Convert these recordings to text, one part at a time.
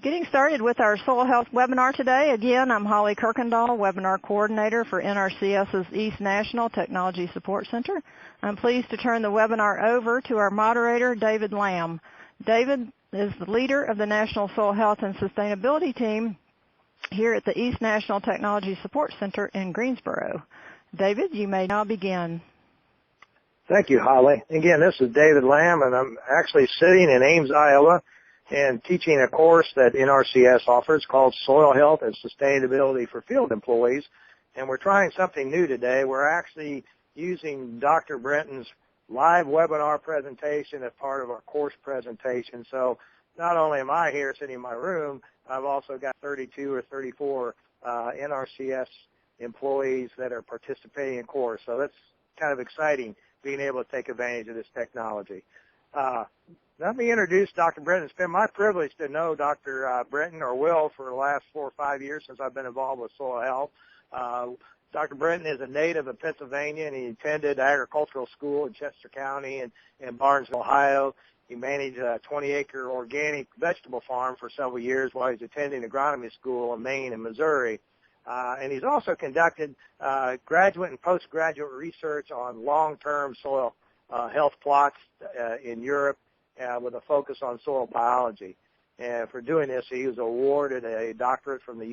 Getting started with our soil health webinar today. Again, I'm Holly Kirkendall, webinar coordinator for NRCS's East National Technology Support Center. I'm pleased to turn the webinar over to our moderator, David Lamb. David is the leader of the National Soil Health and Sustainability Team here at the East National Technology Support Center in Greensboro. David, you may now begin. Thank you, Holly. Again, this is David Lamb, and I'm actually sitting in Ames, Iowa, and teaching a course that NRCS offers called Soil Health and Sustainability for Field Employees. And we're trying something new today. We're actually using Dr. Brinton's live webinar presentation as part of our course presentation. So not only am I here sitting in my room, I've also got 32 or 34 NRCS employees that are participating in course. So that's kind of exciting, being able to take advantage of this technology. Let me introduce Dr. Brinton. It's been my privilege to know Dr. Brinton, or Will, for the last 4 or 5 years since I've been involved with soil health. Dr. Brinton is a native of Pennsylvania, and he attended agricultural school in Chester County and Barnesville, Ohio. He managed a 20-acre organic vegetable farm for several years while he was attending agronomy school in Maine and Missouri. And he's also conducted graduate and postgraduate research on long-term soil health plots in Europe with a focus on soil biology. And for doing this, he was awarded a doctorate from the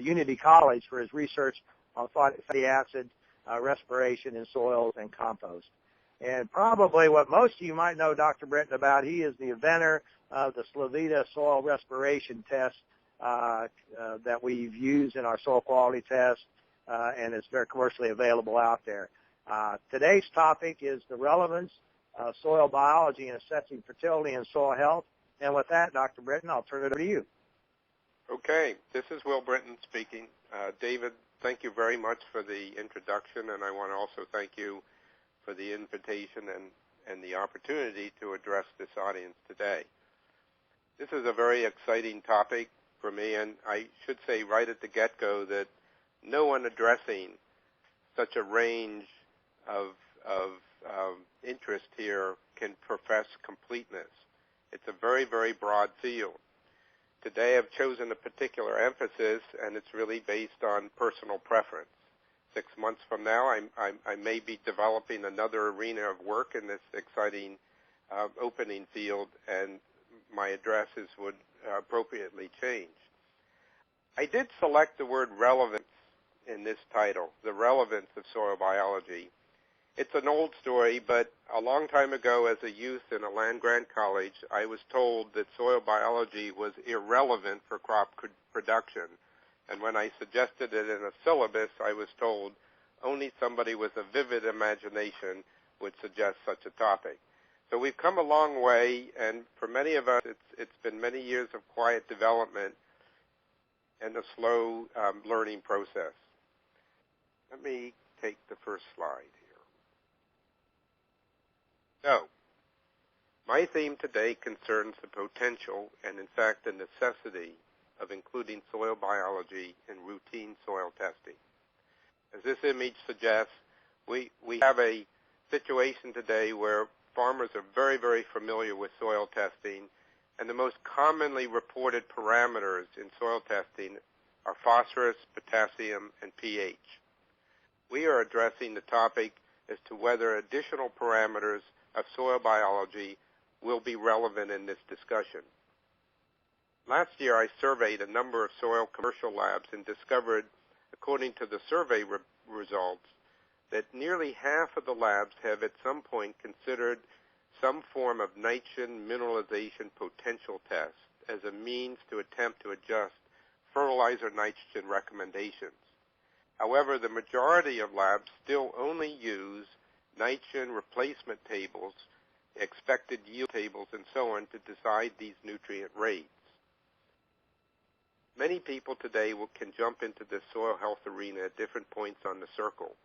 Unity College for his research on fatty acid respiration in soils and compost. And probably what most of you might know Dr. Brinton about, he is the inventor of the SOLVITA soil respiration test that we've used in our soil quality test, and it's very commercially available out there. Today's topic is the relevance of soil biology in assessing fertility and soil health. And with that, Dr. Brinton, I'll turn it over to you. Okay, this is Will Brinton speaking. David, thank you very much for the introduction, and I want to also thank you for the invitation and the opportunity to address this audience today. This is a very exciting topic for me, and I should say right at the get-go that no one addressing such a range of interest here can profess completeness. It's a very, very broad field. Today I've chosen a particular emphasis, and it's really based on personal preference. 6 months from now, I may be developing another arena of work in this exciting opening field, and my addresses would appropriately change. I did select the word relevance in this title, the relevance of soil biology. It's an old story, but a long time ago as a youth in a land-grant college, I was told that soil biology was irrelevant for crop production. And when I suggested it in a syllabus, I was told only somebody with a vivid imagination would suggest such a topic. So we've come a long way, and for many of us, it's been many years of quiet development and a slow learning process. Let me take the first slide here. So, my theme today concerns the potential and, in fact, the necessity of including soil biology in routine soil testing. As this image suggests, we have a situation today where farmers are very, very familiar with soil testing, and the most commonly reported parameters in soil testing are phosphorus, potassium, and pH. We are addressing the topic as to whether additional parameters of soil biology will be relevant in this discussion. Last year, I surveyed a number of soil commercial labs and discovered, according to the survey results, that nearly half of the labs have at some point considered some form of nitrogen mineralization potential test as a means to attempt to adjust fertilizer nitrogen recommendations. However, the majority of labs still only use nitrogen replacement tables, expected yield tables, and so on to decide these nutrient rates. Many people today can jump into this soil health arena at different points on the circle.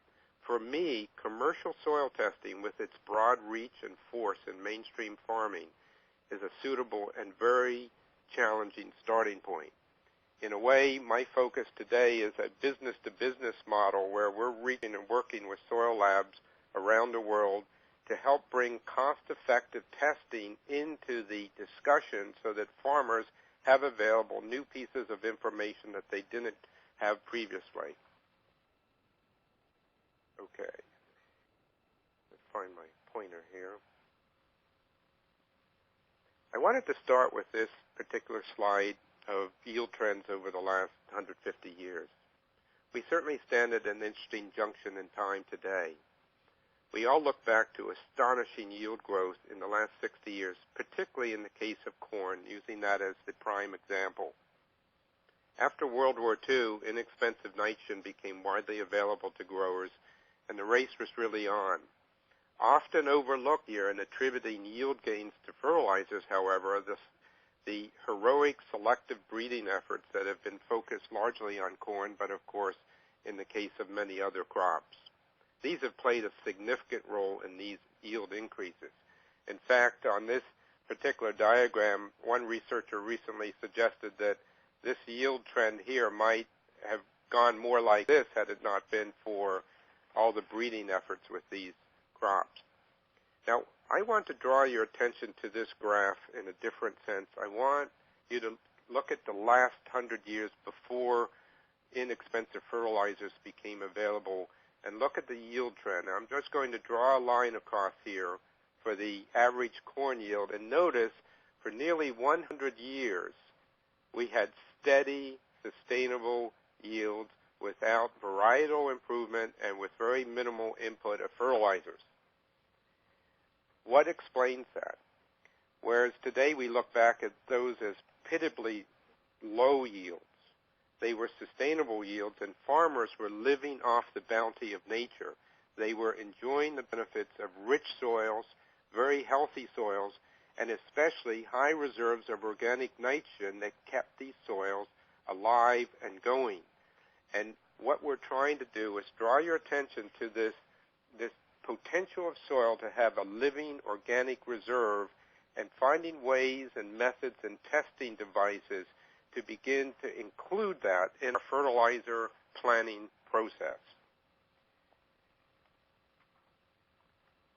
For me, commercial soil testing with its broad reach and force in mainstream farming is a suitable and very challenging starting point. In a way, my focus today is a business-to-business model where we're reaching and working with soil labs around the world to help bring cost-effective testing into the discussion so that farmers have available new pieces of information that they didn't have previously. Okay. Let's find my pointer here. I wanted to start with this particular slide of yield trends over the last 150 years. We certainly stand at an interesting junction in time today. We all look back to astonishing yield growth in the last 60 years, particularly in the case of corn, using that as the prime example. After World War II, inexpensive nitrogen became widely available to growers, and the race was really on. Often overlooked here in attributing yield gains to fertilizers, however, are the heroic selective breeding efforts that have been focused largely on corn, but of course in the case of many other crops. These have played a significant role in these yield increases. In fact, on this particular diagram, one researcher recently suggested that this yield trend here might have gone more like this had it not been for all the breeding efforts with these crops. Now, I want to draw your attention to this graph in a different sense. I want you to look at the last 100 years before inexpensive fertilizers became available and look at the yield trend. Now, I'm just going to draw a line across here for the average corn yield, and notice for nearly 100 years we had steady, sustainable yields without varietal improvement and with very minimal input of fertilizers. What explains that? Whereas today we look back at those as pitiably low yields. They were sustainable yields, and farmers were living off the bounty of nature. They were enjoying the benefits of rich soils, very healthy soils, and especially high reserves of organic nitrogen that kept these soils alive and going. And what we're trying to do is draw your attention to this potential of soil to have a living organic reserve, and finding ways and methods and testing devices to begin to include that in our fertilizer planning process.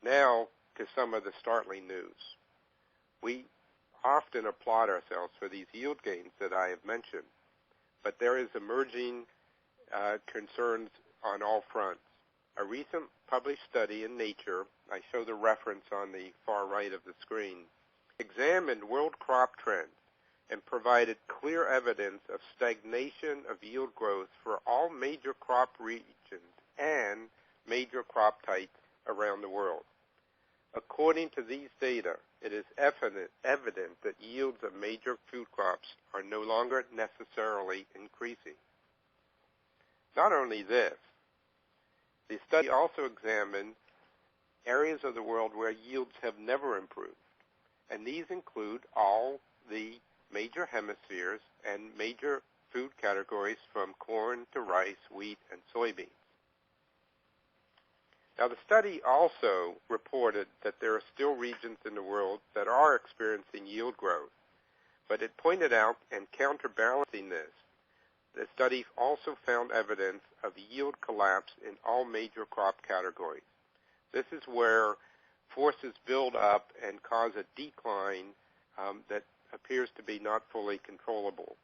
Now to some of the startling news. We often applaud ourselves for these yield gains that I have mentioned, but there is emerging concerns on all fronts. A recent published study in Nature, I show the reference on the far right of the screen, examined world crop trends and provided clear evidence of stagnation of yield growth for all major crop regions and major crop types around the world. According to these data, it is evident that yields of major food crops are no longer necessarily increasing. Not only this, the study also examined areas of the world where yields have never improved, and these include all the major hemispheres and major food categories from corn to rice, wheat, and soybeans. Now, the study also reported that there are still regions in the world that are experiencing yield growth, but it pointed out, and counterbalancing this, the study also found evidence of yield collapse in all major crop categories. This is where forces build up and cause a decline that appears to be not fully controllable.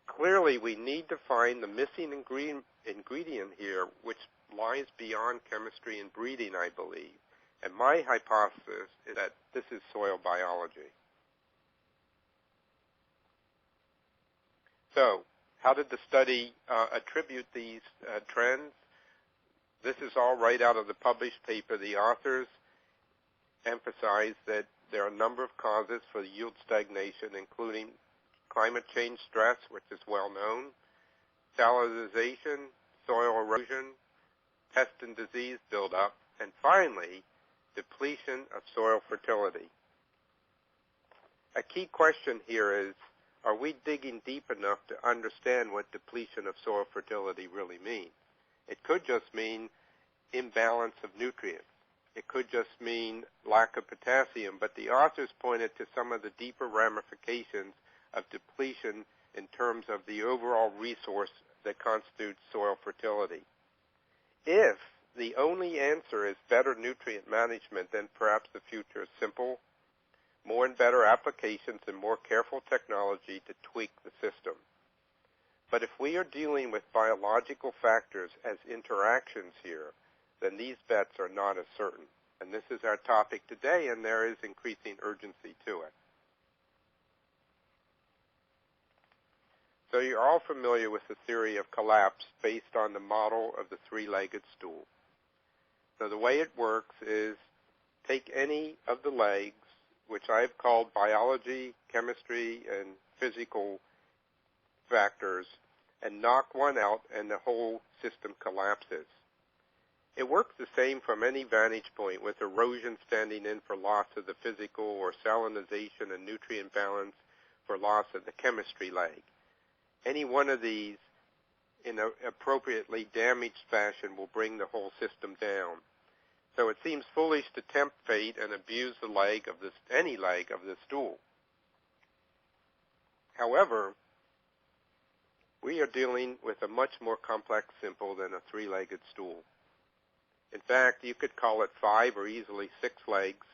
Clearly, we need to find the missing ingredient here, which lies beyond chemistry and breeding, I believe. And my hypothesis is that this is soil biology. So, how did the study attribute these trends? This is all right out of the published paper. The authors emphasize that there are a number of causes for yield stagnation, including climate change stress, which is well known, salinization, soil erosion, pest and disease buildup, and finally, depletion of soil fertility. A key question here is, are we digging deep enough to understand what depletion of soil fertility really means? It could just mean imbalance of nutrients. It could just mean lack of potassium, but the authors pointed to some of the deeper ramifications of depletion in terms of the overall resource that constitutes soil fertility. If the only answer is better nutrient management, then perhaps the future is simple. more and better applications and more careful technology to tweak the system. But if we are dealing with biological factors as interactions here, then these bets are not as certain. And this is our topic today, and there is increasing urgency to it. So you're all familiar with the theory of collapse based on the model of the three-legged stool. So the way it works is take any of the legs, which I've called biology, chemistry, and physical factors, and knock one out, and the whole system collapses. It works the same from any vantage point, with erosion standing in for loss of the physical, or salinization and nutrient balance for loss of the chemistry leg. Any one of these in an appropriately damaged fashion will bring the whole system down. So it seems foolish to tempt fate and abuse the leg of this, any leg of the stool. However, we are dealing with a much more complex symbol than a three-legged stool. In fact, you could call it 5 or easily 6 legs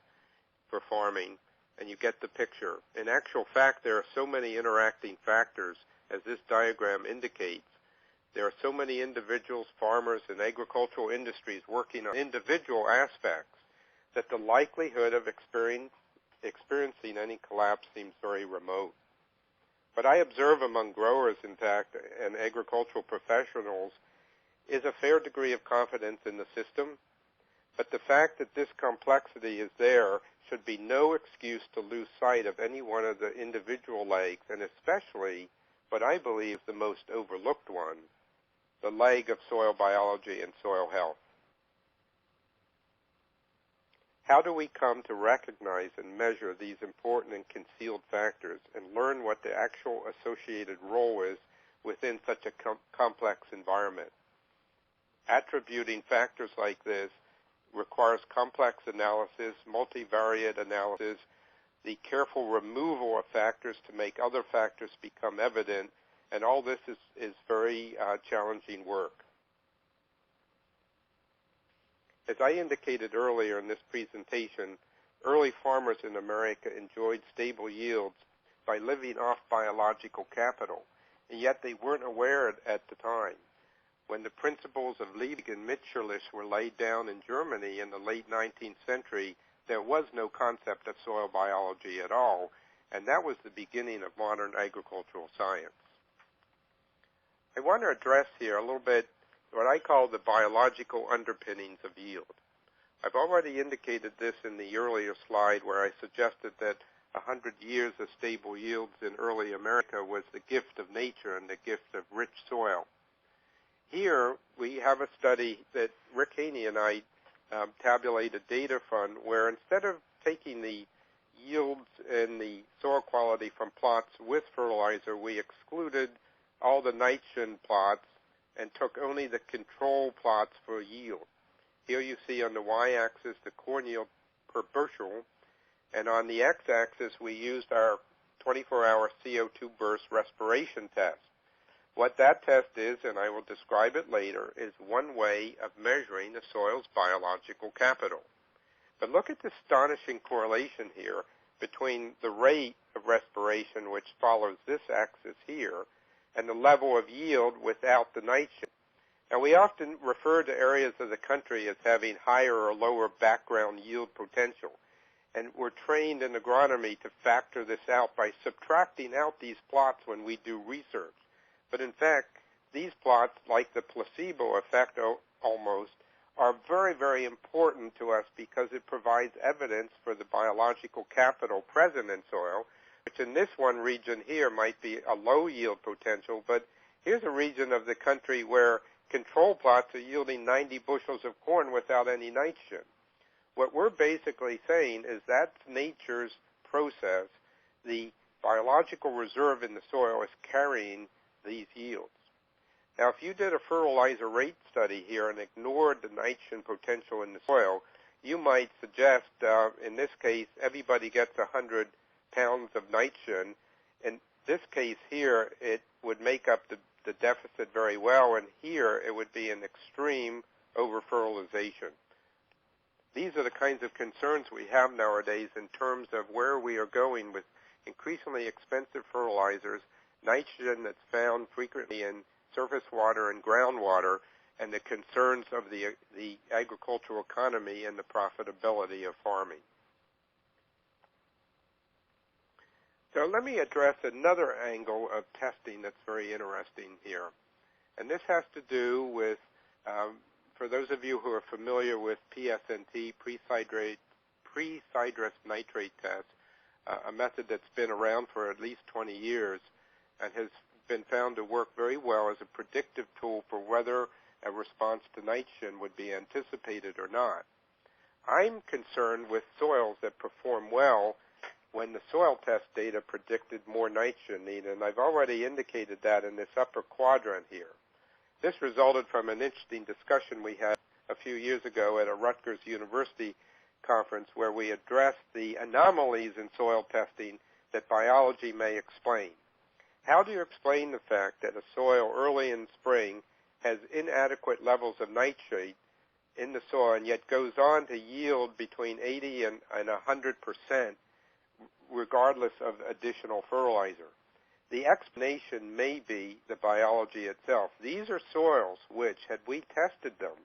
for farming, and you get the picture. In actual fact, there are so many interacting factors, as this diagram indicates. There are so many individuals, farmers, and agricultural industries working on individual aspects that the likelihood of experiencing any collapse seems very remote. But I observe among growers, in fact, and agricultural professionals, is a fair degree of confidence in the system, but the fact that this complexity is there should be no excuse to lose sight of any one of the individual legs, and especially what I believe is the most overlooked one, the leg of soil biology and soil health. How do we come to recognize and measure these important and concealed factors and learn what the actual associated role is within such a complex environment? Attributing factors like this requires complex analysis, multivariate analysis, the careful removal of factors to make other factors become evident, and all this is very challenging work. As I indicated earlier in this presentation, early farmers in America enjoyed stable yields by living off biological capital, and yet they weren't aware at the time. When the principles of Liebig and Mitscherlich were laid down in Germany in the late 19th century, there was no concept of soil biology at all, and that was the beginning of modern agricultural science. I want to address here a little bit what I call the biological underpinnings of yield. I've already indicated this in the earlier slide where I suggested that 100 years of stable yields in early America was the gift of nature and the gift of rich soil. Here we have a study that Rick Haney and I tabulated data from, where instead of taking the yields and the soil quality from plots with fertilizer, we excluded all the nitrogen plots and took only the control plots for yield. Here you see on the y-axis the corn yield per bushel, and on the x-axis we used our 24-hour CO2 burst respiration test. What that test is, and I will describe it later, is one way of measuring the soil's biological capital. But look at the astonishing correlation here between the rate of respiration, which follows this axis here, and the level of yield without the nitrogen. Now, we often refer to areas of the country as having higher or lower background yield potential, and we're trained in agronomy to factor this out by subtracting out these plots when we do research. But in fact, these plots, like the placebo effect almost, are very, very important to us because it provides evidence for the biological capital present in soil, which in this one region here might be a low yield potential, but here's a region of the country where control plots are yielding 90 bushels of corn without any nitrogen. What we're basically saying is that's nature's process. The biological reserve in the soil is carrying these yields. Now, if you did a fertilizer rate study here and ignored the nitrogen potential in the soil, you might suggest, in this case, everybody gets 100 pounds of nitrogen. In this case here, it would make up the deficit very well, and here it would be an extreme over-fertilization. These are the kinds of concerns we have nowadays in terms of where we are going with increasingly expensive fertilizers, nitrogen that's found frequently in surface water and groundwater, and the concerns of the agricultural economy and the profitability of farming. So let me address another angle of testing that's very interesting here. And this has to do with, for those of you who are familiar with PSNT, pre-sidrous nitrate test, a method that's been around for at least 20 years and has been found to work very well as a predictive tool for whether a response to nitrogen would be anticipated or not. I'm concerned with soils that perform well when the soil test data predicted more nitrogen need, and I've already indicated that in this upper quadrant here. This resulted from an interesting discussion we had a few years ago at a Rutgers University conference where we addressed the anomalies in soil testing that biology may explain. How do you explain the fact that a soil early in spring has inadequate levels of nitrate in the soil and yet goes on to yield between 80 and 100% regardless of additional fertilizer? The explanation may be the biology itself. These are soils which, had we tested them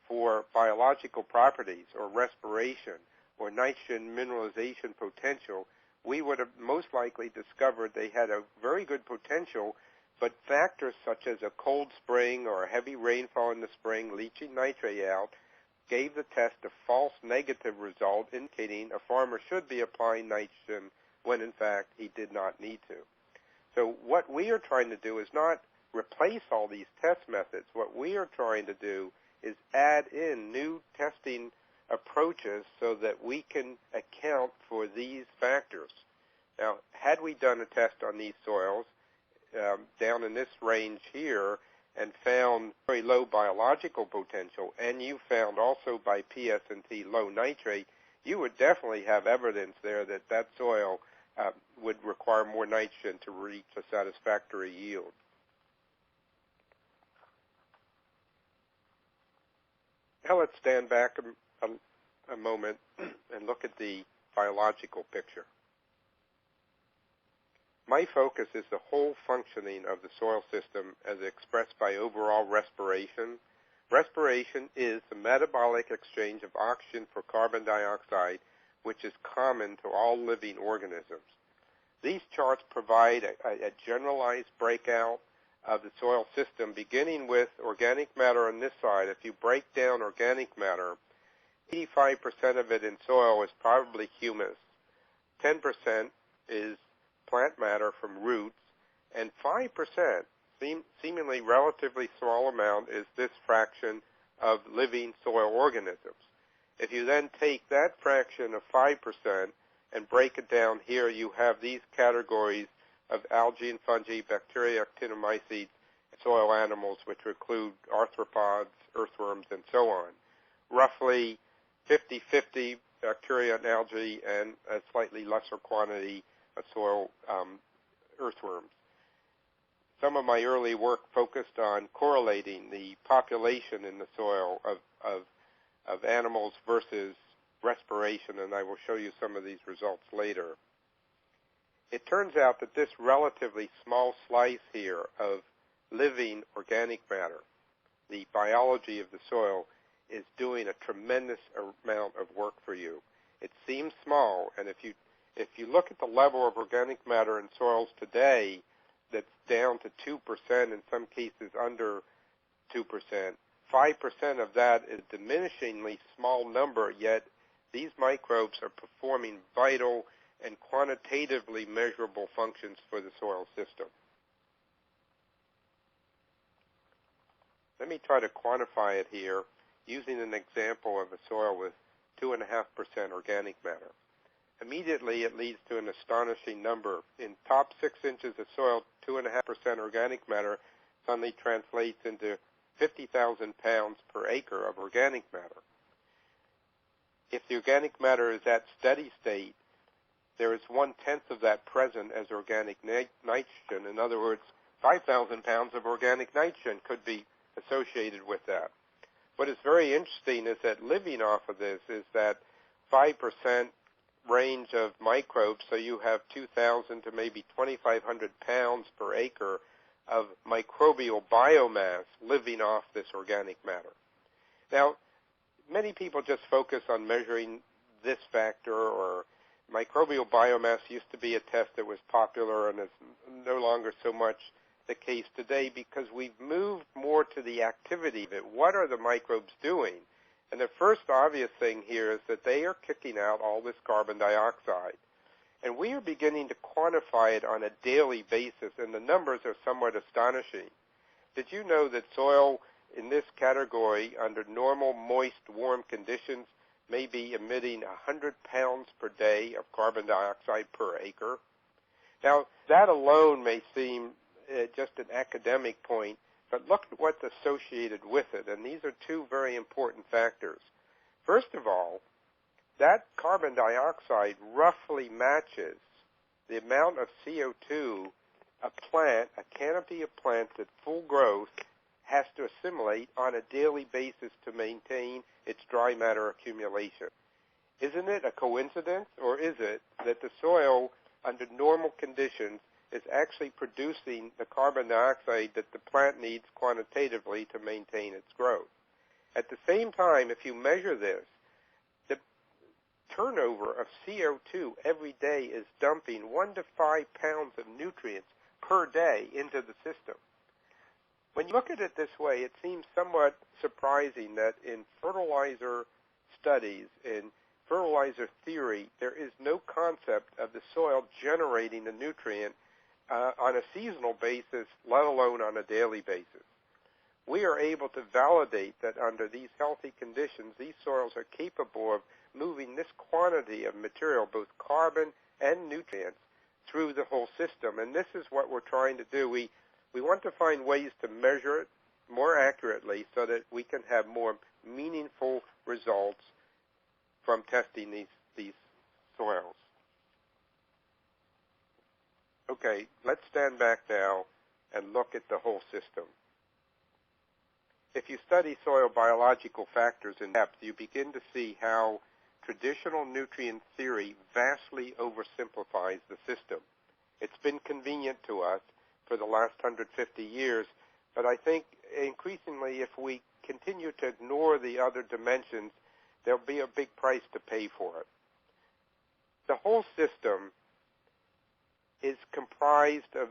for biological properties or respiration or nitrogen mineralization potential, we would have most likely discovered they had a very good potential, but factors such as a cold spring or a heavy rainfall in the spring leaching nitrate out gave the test a false negative result, indicating a farmer should be applying nitrogen when in fact he did not need to. So what we are trying to do is not replace all these test methods. What we are trying to do is add in new testing approaches so that we can account for these factors. Now, had we done a test on these soils down in this range here and found very low biological potential, and you found also by PSNT low nitrate, you would definitely have evidence there that that soil would require more nitrogen to reach a satisfactory yield. Now let's stand back a moment and look at the biological picture. My focus is the whole functioning of the soil system as expressed by overall respiration. Respiration is the metabolic exchange of oxygen for carbon dioxide, which is common to all living organisms. These charts provide a generalized breakout of the soil system, beginning with organic matter on this side. If you break down organic matter, 85% of it in soil is probably humus, 10% is plant matter from roots, and 5%, seemingly relatively small amount, is this fraction of living soil organisms. If you then take that fraction of 5% and break it down here, you have these categories of algae and fungi, bacteria, actinomycetes, soil animals, which include arthropods, earthworms, and so on. Roughly 50-50 bacteria and algae, and a slightly lesser quantity of soil earthworms. Some of my early work focused on correlating the population in the soil of animals versus respiration, and I will show you some of these results later. It turns out that this relatively small slice here of living organic matter, the biology of the soil, is doing a tremendous amount of work for you. It seems small, and if you look at the level of organic matter in soils today that's down to 2%, in some cases under 2%, 5% of that is a diminishingly small number, yet these microbes are performing vital and quantitatively measurable functions for the soil system. Let me try to quantify it here using an example of a soil with 2.5% organic matter. Immediately, it leads to an astonishing number. In top 6 inches of soil, 2.5% organic matter suddenly translates into 50,000 pounds per acre of organic matter. If the organic matter is at steady state, there is 1/10 of that present as organic nitrogen. In other words, 5,000 pounds of organic nitrogen could be associated with that. What is very interesting is that living off of this is that 5% range of microbes, so you have 2,000 to maybe 2,500 pounds per acre of microbial biomass living off this organic matter. Now, many people just focus on measuring this factor, or microbial biomass used to be a test that was popular and is no longer so much the case today because we've moved more to the activity of it. What are the microbes doing? And the first obvious thing here is that they are kicking out all this carbon dioxide. And we are beginning to quantify it on a daily basis, and the numbers are somewhat astonishing. Did you know that soil in this category, under normal, moist, warm conditions, may be emitting 100 pounds per day of carbon dioxide per acre? Now, that alone may seem just an academic point, but look at what's associated with it, and these are two very important factors. First of all, that carbon dioxide roughly matches the amount of CO2 a canopy of plants at full growth has to assimilate on a daily basis to maintain its dry matter accumulation. Isn't it a coincidence, or is it that the soil, under normal conditions, is actually producing the carbon dioxide that the plant needs quantitatively to maintain its growth? At the same time, if you measure this, the turnover of CO2 every day is dumping 1 to 5 pounds of nutrients per day into the system. When you look at it this way, it seems somewhat surprising that in fertilizer studies, in fertilizer theory, there is no concept of the soil generating the nutrient on a seasonal basis, let alone on a daily basis. We are able to validate that under these healthy conditions, these soils are capable of moving this quantity of material, both carbon and nutrients, through the whole system. And this is what we're trying to do. We want to find ways to measure it more accurately so that we can have more meaningful results from testing these soils. Okay, let's stand back now and look at the whole system. If you study soil biological factors in depth, you begin to see how traditional nutrient theory vastly oversimplifies the system. It's been convenient to us for the last 150 years, but I think increasingly if we continue to ignore the other dimensions, there'll be a big price to pay for it. The whole system is comprised of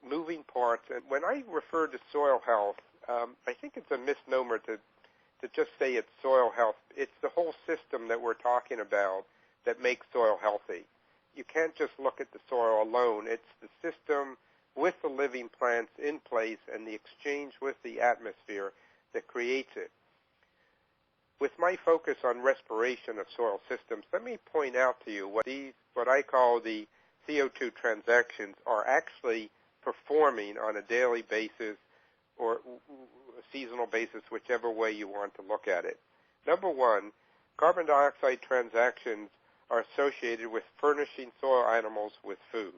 moving parts, and when I refer to soil health, I think it's a misnomer to just say it's soil health. It's the whole system that we're talking about that makes soil healthy. You can't just look at the soil alone. It's the system with the living plants in place and the exchange with the atmosphere that creates it. With my focus on respiration of soil systems, let me point out to you what I call the CO2 transactions are actually performing on a daily basis or a seasonal basis, whichever way you want to look at it. Number one, carbon dioxide transactions are associated with furnishing soil animals with food.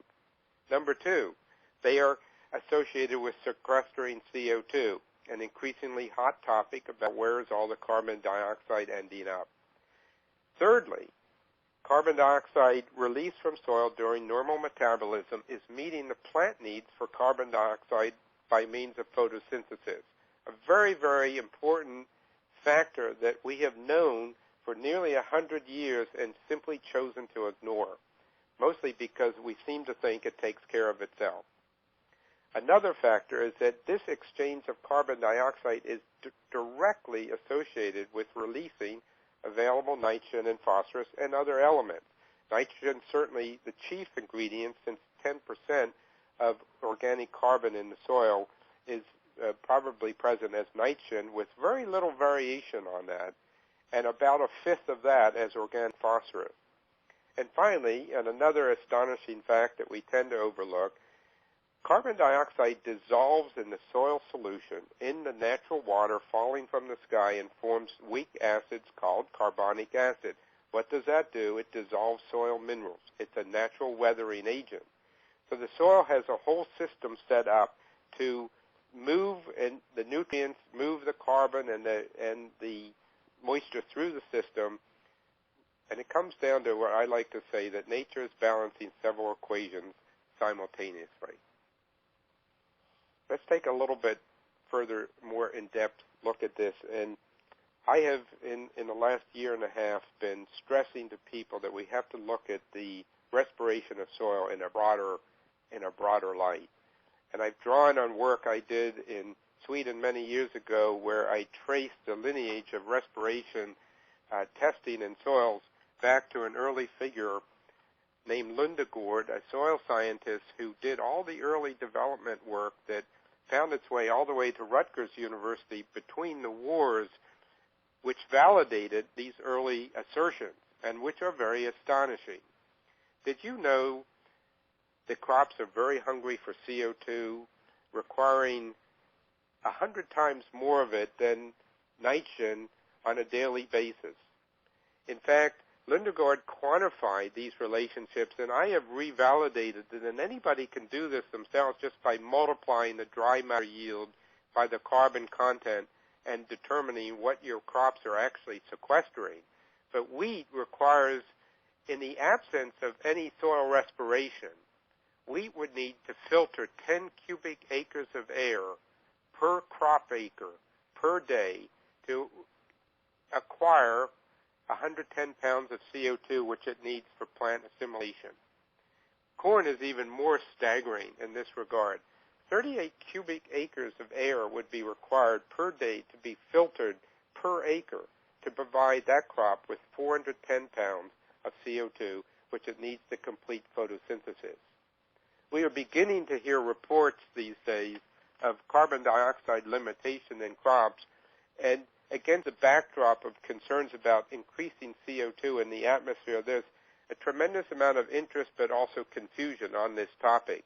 Number two, they are associated with sequestering CO2, an increasingly hot topic about where is all the carbon dioxide ending up. Thirdly, carbon dioxide released from soil during normal metabolism is meeting the plant needs for carbon dioxide by means of photosynthesis, a very, very important factor that we have known for nearly 100 years and simply chosen to ignore, mostly because we seem to think it takes care of itself. Another factor is that this exchange of carbon dioxide is directly associated with releasing available nitrogen and phosphorus and other elements. Nitrogen certainly the chief ingredient, since 10% of organic carbon in the soil is probably present as nitrogen with very little variation on that, and about a fifth of that as organic phosphorus. And finally, and another astonishing fact that we tend to overlook, carbon dioxide dissolves in the soil solution in the natural water falling from the sky and forms weak acids called carbonic acid. What does that do? It dissolves soil minerals. It's a natural weathering agent. So the soil has a whole system set up to move and the nutrients, move the carbon and the moisture through the system. And it comes down to what I like to say, that nature is balancing several equations simultaneously. Let's take a little bit further, more in-depth look at this. And I have, in the last year and a half, been stressing to people that we have to look at the respiration of soil in a broader light. And I've drawn on work I did in Sweden many years ago, where I traced the lineage of respiration testing in soils back to an early figure named Lundegård, a soil scientist who did all the early development work that found its way all the way to Rutgers University between the wars, which validated these early assertions, and which are very astonishing. Did you know that crops are very hungry for CO2, requiring 100 times more of it than nitrogen on a daily basis? In fact, Lundegård quantified these relationships, and I have revalidated that, and anybody can do this themselves just by multiplying the dry matter yield by the carbon content and determining what your crops are actually sequestering. But wheat requires, in the absence of any soil respiration, wheat would need to filter 10 cubic acres of air per crop acre per day to acquire 110 pounds of CO2, which it needs for plant assimilation. Corn is even more staggering in this regard. 38 cubic acres of air would be required per day to be filtered per acre to provide that crop with 410 pounds of CO2, which it needs to complete photosynthesis. We are beginning to hear reports these days of carbon dioxide limitation in crops, and against the backdrop of concerns about increasing CO2 in the atmosphere, there's a tremendous amount of interest but also confusion on this topic.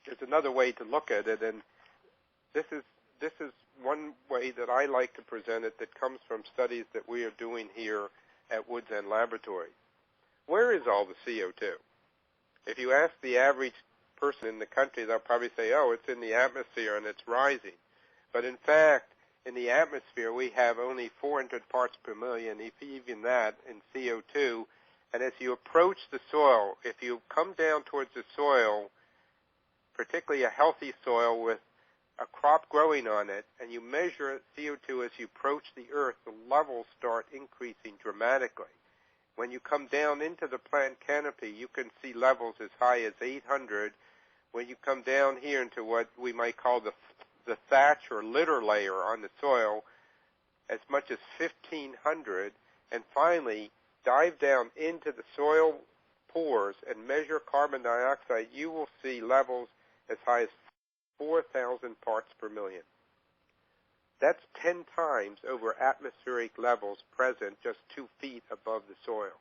There's another way to look at it, and this is one way that I like to present it that comes from studies that we are doing here at Woods End Laboratories. Where is all the CO2? If you ask the average person in the country, they'll probably say, oh, it's in the atmosphere and it's rising. But in fact, in the atmosphere, we have only 400 parts per million, if even that, in CO2. And as you approach the soil, if you come down towards the soil, particularly a healthy soil with a crop growing on it, and you measure CO2 as you approach the earth, the levels start increasing dramatically. When you come down into the plant canopy, you can see levels as high as 800. When you come down here into what we might call the thatch or litter layer on the soil, as much as 1,500, and finally dive down into the soil pores and measure carbon dioxide, you will see levels as high as 4,000 parts per million. That's 10 times over atmospheric levels present just 2 feet above the soil.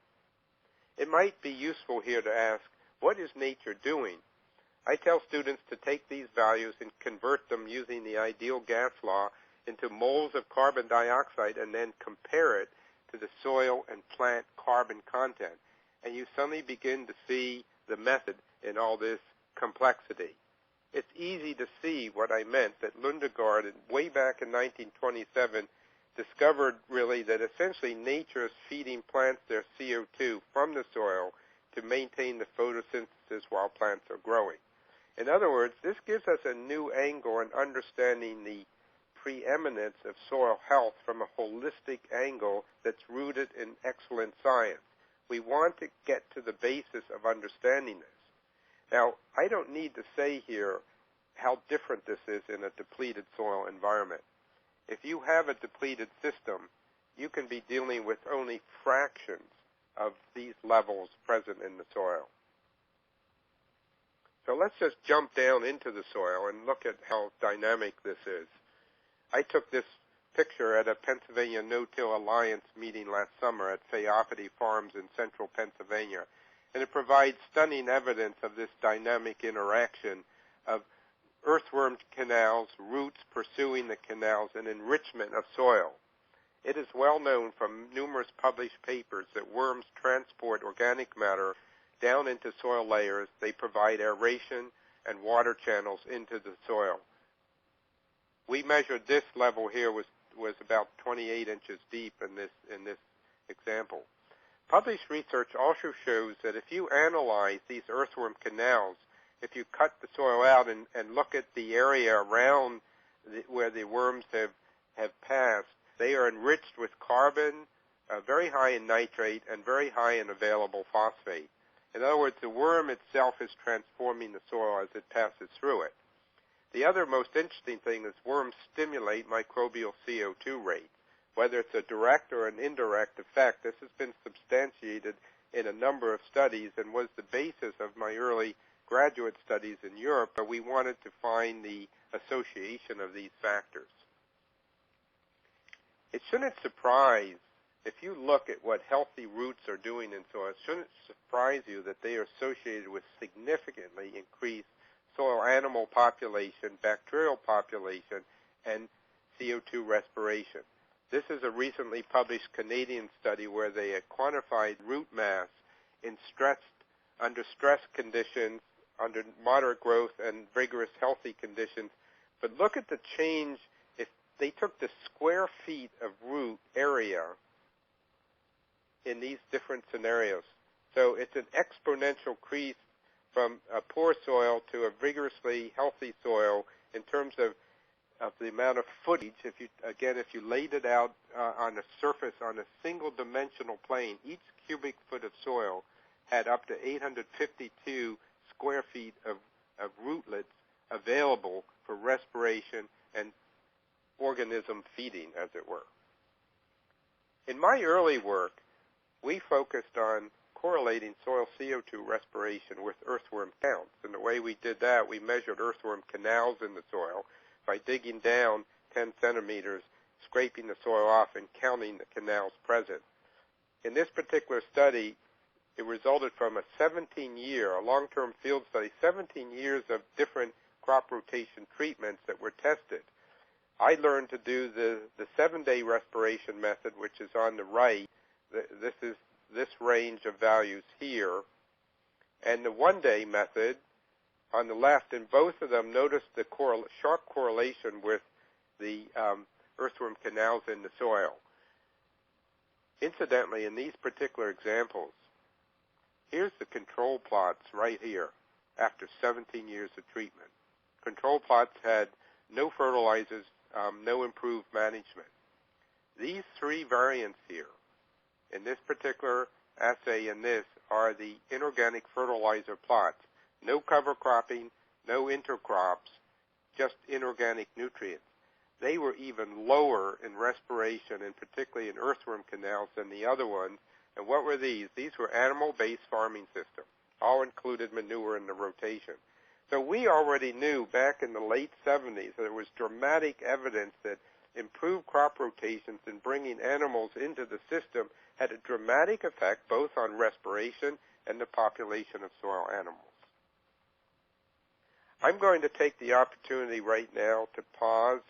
It might be useful here to ask, what is nature doing? I tell students to take these values and convert them using the ideal gas law into moles of carbon dioxide and then compare it to the soil and plant carbon content. And you suddenly begin to see the method in all this complexity. It's easy to see what I meant, that Lundegård, way back in 1927, discovered really that essentially nature is feeding plants their CO2 from the soil to maintain the photosynthesis while plants are growing. In other words, this gives us a new angle in understanding the preeminence of soil health from a holistic angle that's rooted in excellent science. We want to get to the basis of understanding this. Now, I don't need to say here how different this is in a depleted soil environment. If you have a depleted system, you can be dealing with only fractions of these levels present in the soil. So let's just jump down into the soil and look at how dynamic this is. I took this picture at a Pennsylvania No-Till Alliance meeting last summer at Fertility Farms in central Pennsylvania, and it provides stunning evidence of this dynamic interaction of earthworm canals, roots pursuing the canals, and enrichment of soil. It is well known from numerous published papers that worms transport organic matter down into soil layers. They provide aeration, and water channels into the soil. We measured this level here was about 28 inches deep in this example. Published research also shows that if you analyze these earthworm canals, if you cut the soil out and look at the area around where the worms have passed, they are enriched with carbon, very high in nitrate, and very high in available phosphate. In other words, the worm itself is transforming the soil as it passes through it. The other most interesting thing is worms stimulate microbial CO2 rates. Whether it's a direct or an indirect effect, this has been substantiated in a number of studies and was the basis of my early graduate studies in Europe, but we wanted to find the association of these factors. It shouldn't surprise, if you look at what healthy roots are doing in soil, it shouldn't surprise you that they are associated with significantly increased soil animal population, bacterial population, and CO2 respiration. This is a recently published Canadian study where they had quantified root mass under stress conditions, under moderate growth and vigorous healthy conditions. But look at the change if they took the square feet of root area in these different scenarios. So it's an exponential increase from a poor soil to a vigorously healthy soil in terms of the amount of footage. If you laid it out on a surface on a single-dimensional plane, each cubic foot of soil had up to 852 square feet of rootlets available for respiration and organism feeding, as it were. In my early work, we focused on correlating soil CO2 respiration with earthworm counts. And the way we did that, we measured earthworm canals in the soil by digging down 10 centimeters, scraping the soil off, and counting the canals present. In this particular study, it resulted from a 17-year, a long-term field study, 17 years of different crop rotation treatments that were tested. I learned to do the 7-day respiration method, which is on the right. This is this range of values here. And the 1-day method on the left. And both of them, notice the sharp correlation with the earthworm canals in the soil. Incidentally, in these particular examples, here's the control plots right here after 17 years of treatment. Control plots had no fertilizers, no improved management. These three variants here, in this particular assay and this, are the inorganic fertilizer plots. No cover cropping, no intercrops, just inorganic nutrients. They were even lower in respiration, and particularly in earthworm canals, than the other ones. And what were these? These were animal-based farming systems, all included manure in the rotation. So we already knew back in the late 70s that there was dramatic evidence that improved crop rotations and bringing animals into the system had a dramatic effect both on respiration and the population of soil animals. I'm going to take the opportunity right now to pause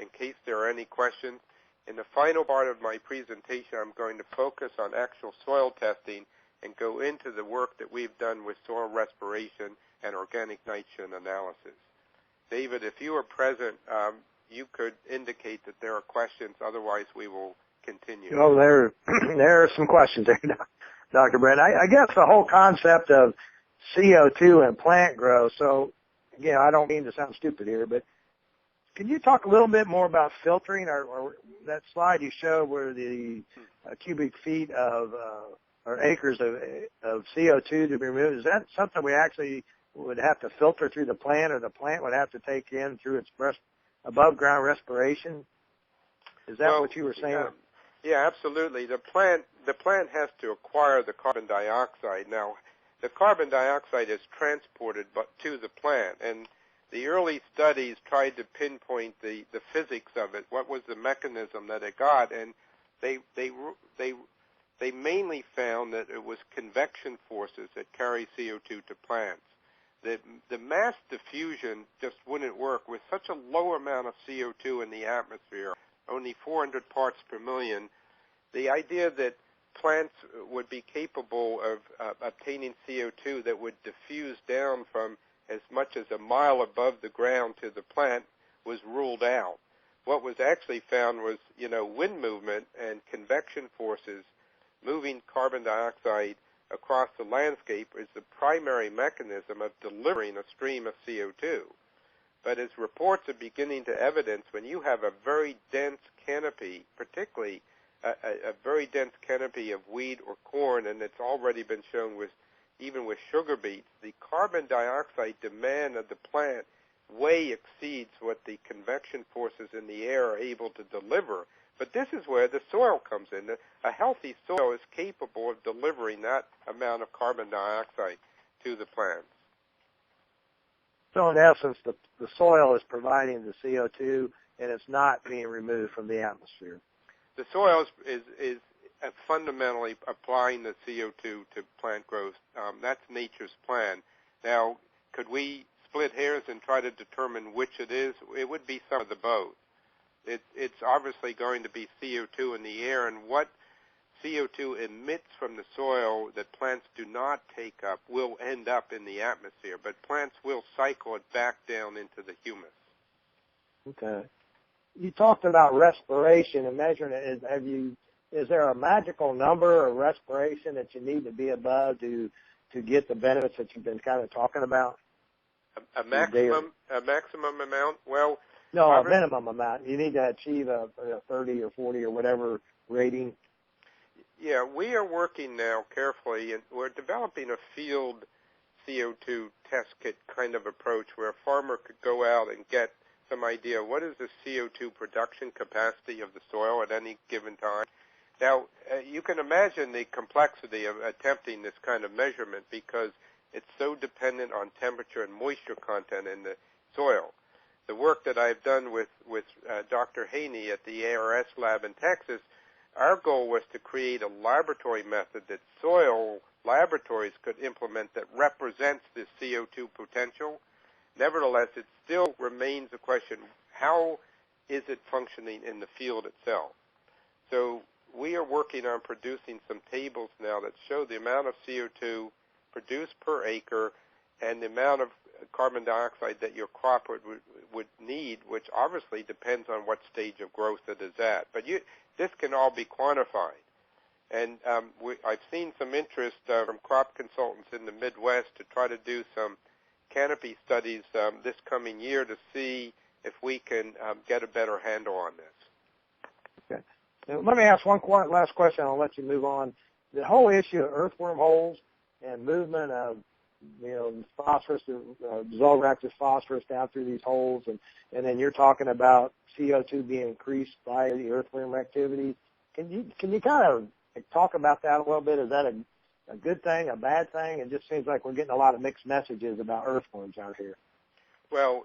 in case there are any questions. In the final part of my presentation, I'm going to focus on actual soil testing and go into the work that we've done with soil respiration and organic nitrogen analysis. David, if you are present, you could indicate that there are questions. Otherwise, we will continue. Well, there are some questions there, Dr. Brent. I guess the whole concept of CO2 and plant growth, so, again, I don't mean to sound stupid here, but can you talk a little bit more about filtering, or that slide you showed where the cubic feet of or acres of CO2 to be removed? Is that something we actually would have to filter through the plant, or the plant would have to take in through its above-ground respiration? Is that what you were saying? Yeah, absolutely. The plant has to acquire the carbon dioxide. Now, the carbon dioxide is transported to the plant, and the early studies tried to pinpoint the physics of it. What was the mechanism that it got? And they mainly found that it was convection forces that carry CO2 to plants. The mass diffusion just wouldn't work with such a low amount of CO2 in the atmosphere, only 400 parts per million. The idea that plants would be capable of obtaining CO2 that would diffuse down from as much as a mile above the ground to the plant was ruled out. What was actually found was, wind movement and convection forces moving carbon dioxide across the landscape is the primary mechanism of delivering a stream of CO2. But as reports are beginning to evidence, when you have a very dense canopy, particularly a very dense canopy of wheat or corn, and it's already been shown even with sugar beets, the carbon dioxide demand of the plant way exceeds what the convection forces in the air are able to deliver. But this is where the soil comes in. A healthy soil is capable of delivering that amount of carbon dioxide to the plants. So in essence, the soil is providing the CO2, and it's not being removed from the atmosphere. The soil is fundamentally applying the CO2 to plant growth. That's nature's plan. Now, could we split hairs and try to determine which it is? It would be some of the both. It's obviously going to be CO2 in the air, and what CO2 emits from the soil that plants do not take up will end up in the atmosphere, but plants will cycle it back down into the humus. Okay. You talked about respiration and measuring it. Is there a magical number of respiration that you need to be above to get the benefits that you've been kind of talking about? A maximum amount? Well, no, a minimum amount. You need to achieve a 30 or 40 or whatever rating. Yeah, we are working now carefully, and we're developing a field CO2 test kit kind of approach where a farmer could go out and get some idea what is the CO2 production capacity of the soil at any given time. Now, you can imagine the complexity of attempting this kind of measurement because it's so dependent on temperature and moisture content in the soil. The work that I've done with Dr. Haney at the ARS lab in Texas, our goal was to create a laboratory method that soil laboratories could implement that represents this CO2 potential. Nevertheless, it still remains a question, how is it functioning in the field itself? So we are working on producing some tables now that show the amount of CO2 produced per acre and the amount of carbon dioxide that your crop would need, which obviously depends on what stage of growth it is at. But this can all be quantified. And I've seen some interest from crop consultants in the Midwest to try to do some canopy studies this coming year to see if we can get a better handle on this. Okay. Now, let me ask one last question. I'll let you move on. The whole issue of earthworm holes and movement of phosphorus, dissolved reactive phosphorus down through these holes, and then you're talking about CO2 being increased by the earthworm activity. Can you kind of talk about that a little bit? Is that a good thing, a bad thing? It just seems like we're getting a lot of mixed messages about earthworms out here. Well,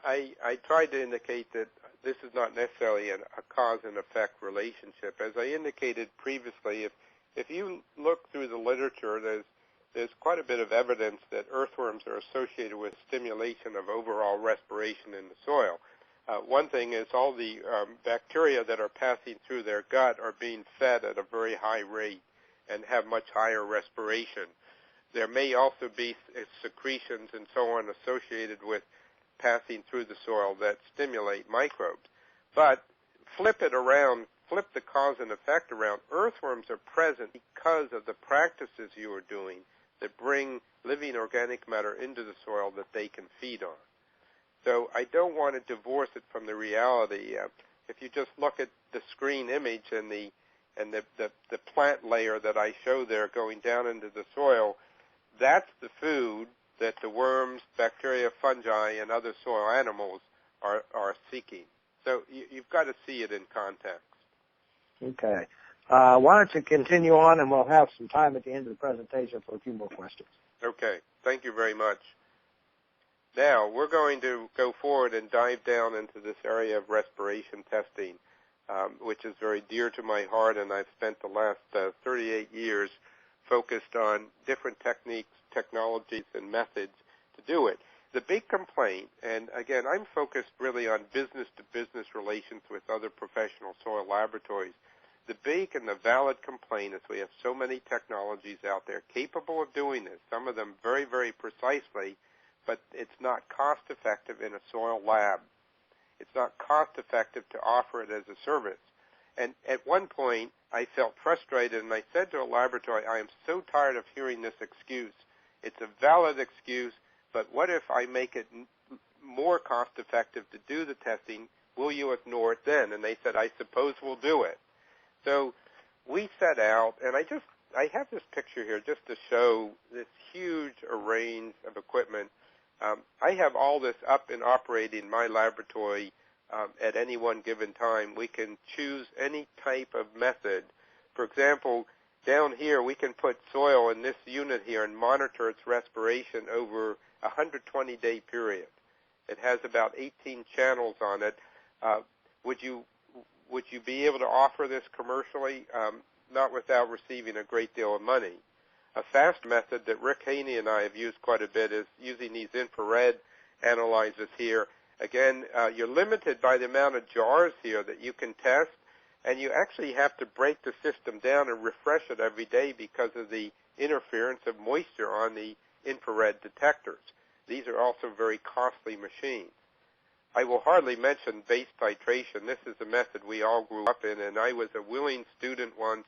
I tried to indicate that this is not necessarily a cause and effect relationship. As I indicated previously, if you look through the literature, there's quite a bit of evidence that earthworms are associated with stimulation of overall respiration in the soil. One thing is all the bacteria that are passing through their gut are being fed at a very high rate and have much higher respiration. There may also be secretions and so on associated with passing through the soil that stimulate microbes. But flip it around, flip the cause and effect around. Earthworms are present because of the practices you are doing that bring living organic matter into the soil that they can feed on. So I don't want to divorce it from the reality. If you just look at the screen image and the plant layer that I show there going down into the soil, that's the food that the worms, bacteria, fungi, and other soil animals are seeking. So you've got to see it in context. Okay. Why don't you continue on, and we'll have some time at the end of the presentation for a few more questions. Okay. Thank you very much. Now, we're going to go forward and dive down into this area of respiration testing, which is very dear to my heart, and I've spent the last 38 years focused on different techniques, technologies, and methods to do it. The big complaint, and again, I'm focused really on business-to-business relations with other professional soil laboratories. The big and the valid complaint is we have so many technologies out there capable of doing this, some of them very, very precisely, but it's not cost-effective in a soil lab. It's not cost-effective to offer it as a service. And at one point, I felt frustrated, and I said to a laboratory, I am so tired of hearing this excuse. It's a valid excuse, but what if I make it more cost-effective to do the testing? Will you ignore it then? And they said, I suppose we'll do it. So we set out, and I have this picture here just to show this huge array of equipment. I have all this up and operating in my laboratory at any one given time. We can choose any type of method. For example, down here we can put soil in this unit here and monitor its respiration over a 120-day period. It has about 18 channels on it. Would you be able to offer this commercially? Not without receiving a great deal of money. A fast method that Rick Haney and I have used quite a bit is using these infrared analyzers here. Again, you're limited by the amount of jars here that you can test, and you actually have to break the system down and refresh it every day because of the interference of moisture on the infrared detectors. These are also very costly machines. I will hardly mention base titration. This is a method we all grew up in, and I was a willing student once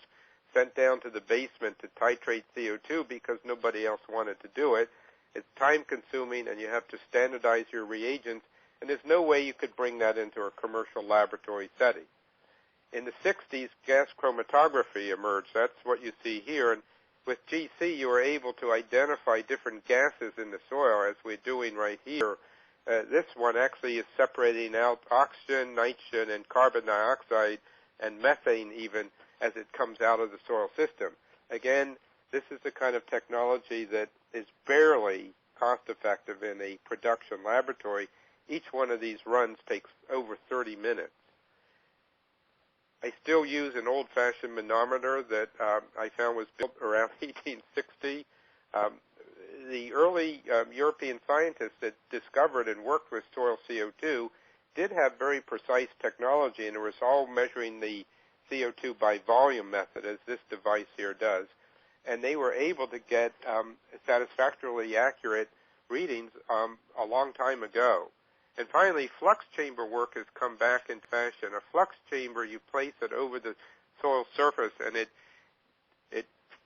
sent down to the basement to titrate CO2 because nobody else wanted to do it. It's time-consuming, and you have to standardize your reagents, and there's no way you could bring that into a commercial laboratory setting. In the 60s, gas chromatography emerged. That's what you see here. And with GC, you were able to identify different gases in the soil, as we're doing right here. This one actually is separating out oxygen, nitrogen, and carbon dioxide, and methane even, as it comes out of the soil system. Again, this is the kind of technology that is barely cost-effective in a production laboratory. Each one of these runs takes over 30 minutes. I still use an old-fashioned manometer that I found was built around 1860. The early European scientists that discovered and worked with soil CO2 did have very precise technology, and it was all measuring the CO2 by volume method, as this device here does. And they were able to get satisfactorily accurate readings a long time ago. And finally, flux chamber work has come back in fashion. A flux chamber, you place it over the soil surface, and it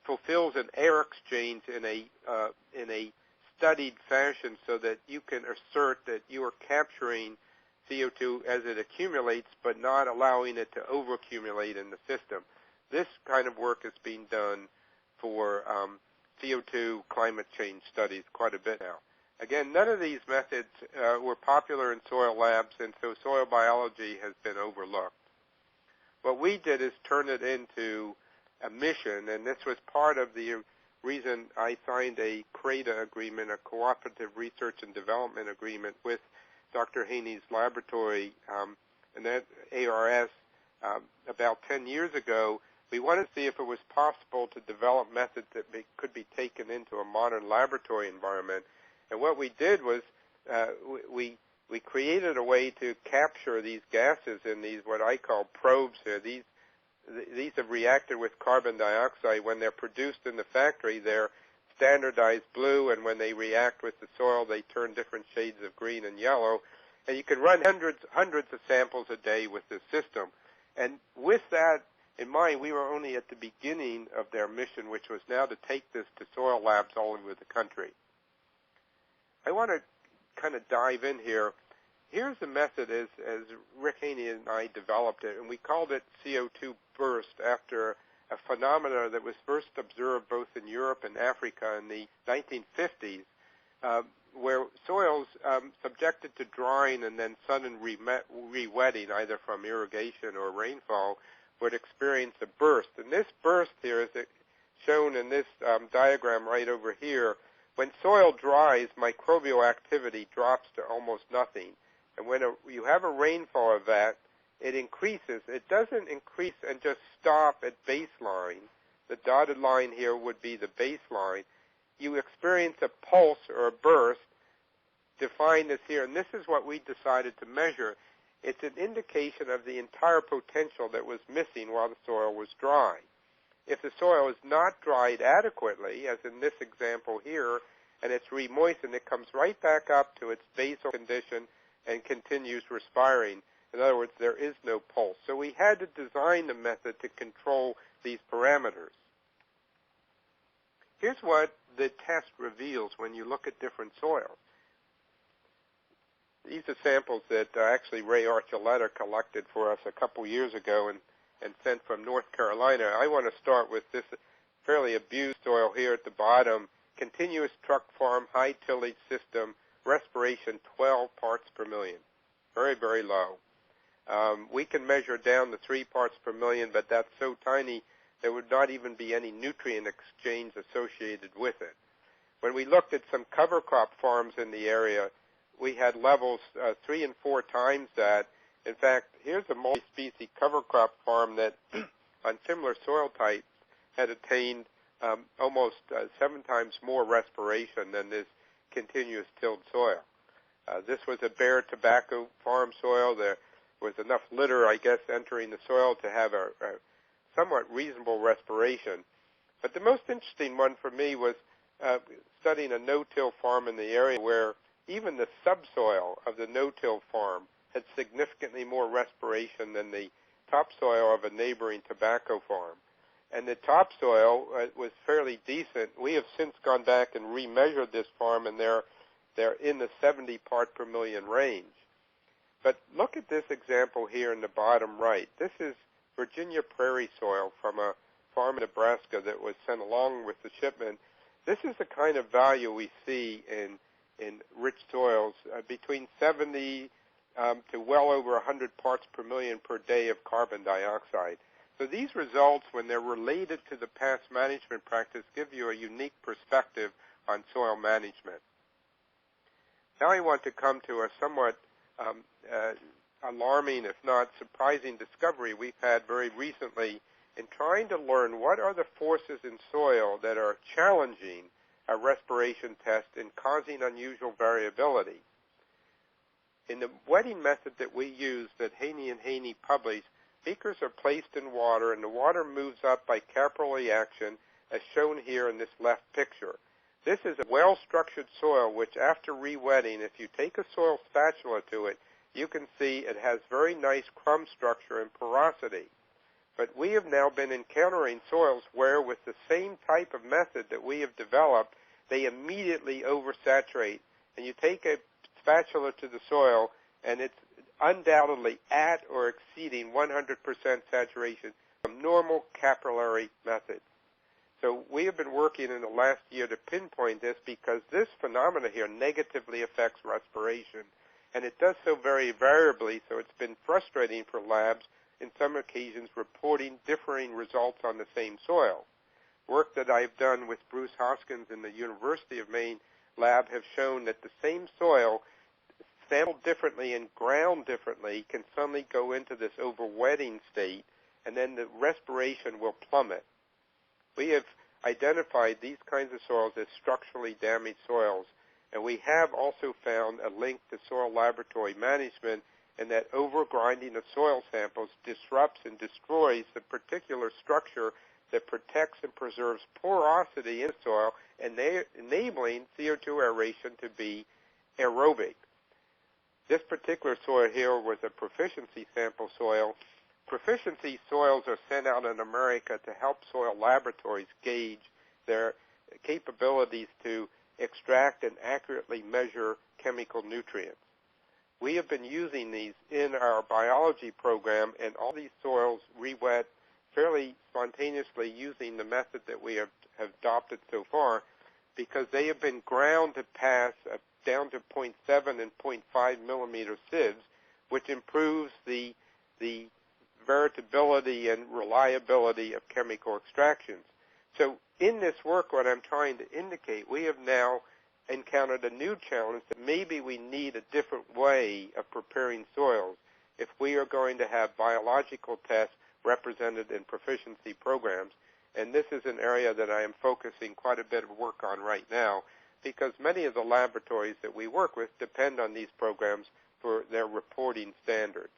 fulfills an air exchange in a studied fashion so that you can assert that you are capturing CO2 as it accumulates, but not allowing it to overaccumulate in the system. This kind of work is being done for CO2 climate change studies quite a bit now. Again, none of these methods were popular in soil labs, and so soil biology has been overlooked. What we did is turn it into a mission, and this was part of the reason I signed a CRADA agreement, a Cooperative Research and Development Agreement with Dr. Haney's laboratory and that ARS about 10 years ago. We wanted to see if it was possible to develop methods that could be taken into a modern laboratory environment. And what we did was we created a way to capture these gases in these what I call probes here. These have reacted with carbon dioxide. When they're produced in the factory, they're standardized blue, and when they react with the soil, they turn different shades of green and yellow. And you can run hundreds of samples a day with this system. And with that in mind, we were only at the beginning of their mission, which was now to take this to soil labs all over the country. I want to kind of dive in here. Here's the method as Rick Haney and I developed it, and we called it CO2 burst after a phenomena that was first observed both in Europe and Africa in the 1950s, where soils subjected to drying and then sudden re-wetting, either from irrigation or rainfall, would experience a burst. And this burst here is shown in this diagram right over here. When soil dries, microbial activity drops to almost nothing. And when you have a rainfall of that, it increases. It doesn't increase and just stop at baseline. The dotted line here would be the baseline. You experience a pulse or a burst, defined as here, and this is what we decided to measure. It's an indication of the entire potential that was missing while the soil was dry. If the soil is not dried adequately, as in this example here, and it's remoistened, it comes right back up to its basal condition and continues respiring. In other words, there is no pulse. So we had to design the method to control these parameters. Here's what the test reveals when you look at different soils. These are samples that actually Ray Archuleta collected for us a couple years ago and sent from North Carolina. I want to start with this fairly abused soil here at the bottom, continuous truck farm, high tillage system, respiration 12 parts per million. Very, very low. We can measure down to 3 parts per million, but that's so tiny there would not even be any nutrient exchange associated with it. When we looked at some cover crop farms in the area, we had levels 3 and 4 times that. In fact, here's a multi-species cover crop farm that on similar soil types had attained almost 7 times more respiration than this continuous tilled soil. This was a bare tobacco farm soil. There was enough litter, I guess, entering the soil to have a somewhat reasonable respiration. But the most interesting one for me was studying a no-till farm in the area where even the subsoil of the no-till farm had significantly more respiration than the topsoil of a neighboring tobacco farm. And the topsoil was fairly decent. We have since gone back and remeasured this farm, and they're in the 70 part per million range. But look at this example here in the bottom right. This is Virginia prairie soil from a farm in Nebraska that was sent along with the shipment. This is the kind of value we see in rich soils, between 70 to well over 100 parts per million per day of carbon dioxide. So these results, when they're related to the past management practice, give you a unique perspective on soil management. Now I want to come to a somewhat alarming, if not surprising, discovery we've had very recently in trying to learn what are the forces in soil that are challenging a respiration test and causing unusual variability. In the wetting method that we use that Haney and Haney published, beakers are placed in water and the water moves up by capillary action as shown here in this left picture. This is a well-structured soil which after re-wetting, if you take a soil spatula to it, you can see it has very nice crumb structure and porosity. But we have now been encountering soils where with the same type of method that we have developed, they immediately oversaturate. And you take a spatula to the soil and it's undoubtedly at or exceeding 100% saturation from normal capillary methods. So we have been working in the last year to pinpoint this because this phenomena here negatively affects respiration. And it does so very variably, so it's been frustrating for labs in some occasions reporting differing results on the same soil. Work that I've done with Bruce Hoskins in the University of Maine lab have shown that the same soil sampled differently and ground differently can suddenly go into this overwetting state, and then the respiration will plummet. We have identified these kinds of soils as structurally damaged soils, and we have also found a link to soil laboratory management, and that overgrinding of soil samples disrupts and destroys the particular structure that protects and preserves porosity in soil, and enabling CO2 aeration to be aerobic. This particular soil here was a proficiency sample soil. Proficiency soils are sent out in America to help soil laboratories gauge their capabilities to extract and accurately measure chemical nutrients. We have been using these in our biology program, and all these soils re-wet fairly spontaneously using the method that we have adopted so far, because they have been ground to pass down to 0.7 and 0.5 millimeter sieves, which improves the veritability and reliability of chemical extractions. So in this work, what I'm trying to indicate, we have now encountered a new challenge that maybe we need a different way of preparing soils if we are going to have biological tests represented in proficiency programs. And this is an area that I am focusing quite a bit of work on right now, because many of the laboratories that we work with depend on these programs for their reporting standards.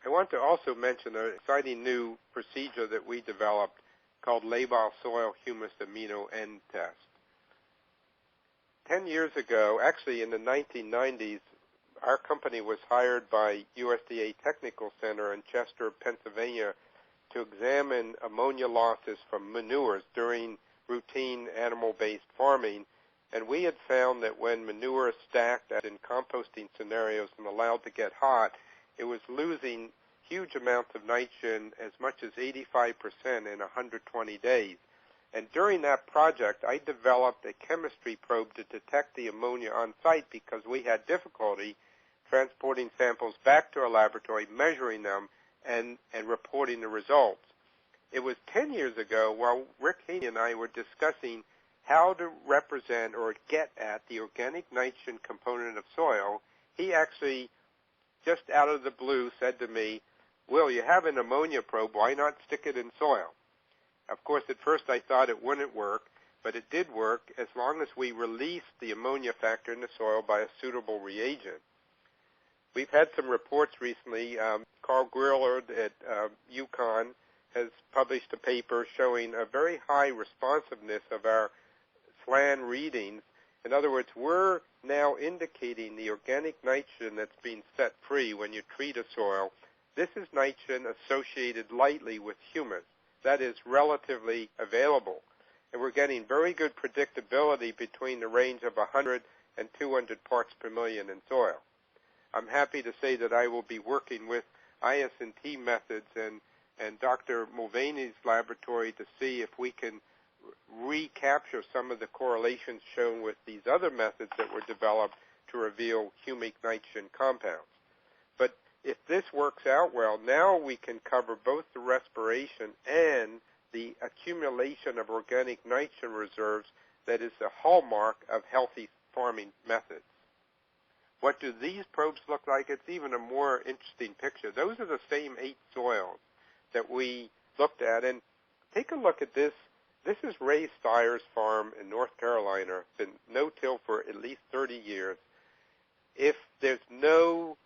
I want to also mention an exciting new procedure that we developed called Labile Soil Humus-Amino-N Test. 10 years ago, actually in the 1990s, our company was hired by USDA Technical Center in Chester, Pennsylvania, to examine ammonia losses from manures during routine animal-based farming. And we had found that when manure is stacked in composting scenarios and allowed to get hot, it was losing huge amounts of nitrogen, as much as 85% in 120 days. And during that project, I developed a chemistry probe to detect the ammonia on site because we had difficulty transporting samples back to a laboratory, measuring them, and reporting the results. It was 10 years ago while Rick Haney and I were discussing how to represent or get at the organic nitrogen component of soil. He actually, just out of the blue, said to me, "Will, you have an ammonia probe, why not stick it in soil?" Of course, at first I thought it wouldn't work, but it did work as long as we released the ammonia factor in the soil by a suitable reagent. We've had some reports recently. Carl Grillard at UConn has published a paper showing a very high responsiveness of our SLAN readings. In other words, we're now indicating the organic nitrogen that's being set free when you treat a soil. This is nitrogen associated lightly with humus. That is relatively available. And we're getting very good predictability between the range of 100 and 200 parts per million in soil. I'm happy to say that I will be working with ISLANI methods and Dr. Mulvaney's laboratory to see if we can recapture some of the correlations shown with these other methods that were developed to reveal humic nitrogen compounds. But if this works out well, now we can cover both the respiration and the accumulation of organic nitrogen reserves that is the hallmark of healthy farming methods. What do these probes look like? It's even a more interesting picture. Those are the same 8 soils that we looked at. And take a look at this. This is Ray Steyer's farm in North Carolina. It's been no-till for at least 30 years. If there's no